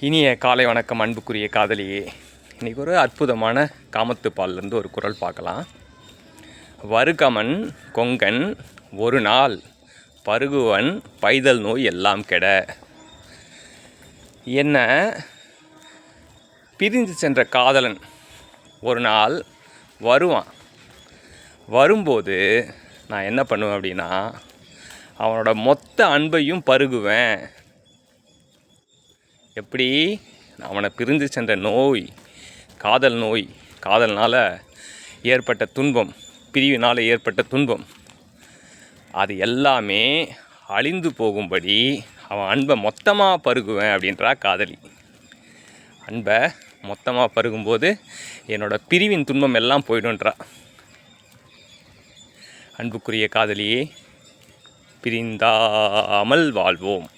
இனிய காலை வணக்கம் அன்புக்குரிய காதலியே. இன்றைக்கி ஒரு அற்புதமான காமத்துப்பால்லேருந்து ஒரு குறள் பார்க்கலாம். வருகமன் கொங்கன் ஒரு நாள் பருகுவன் பைதல் நோய் எல்லாம் கெட. என்ன பிரிந்து சென்ற காதலன் ஒரு நாள் வருவான். வரும்போது நான் என்ன பண்ணுவேன் அப்படின்னா, அவனோட மொத்த அன்பையும் பருகுவேன். எப்படி? அவனை பிரிந்து சென்ற நோய், காதல் நோய், காதல்னால் ஏற்பட்ட துன்பம், பிரிவினால் ஏற்பட்ட துன்பம், அது எல்லாமே அழிந்து போகும்படி அவன் அன்பை மொத்தமாக பருகுவேன் அப்படின்றா காதலி. அன்பை மொத்தமாக பருகும்போது என்னோட பிரிவின் துன்பம் எல்லாம் போய்டுன்றா. அன்புக்குரிய காதலியே, பிரிந்தாமல் வாழ்வோம்.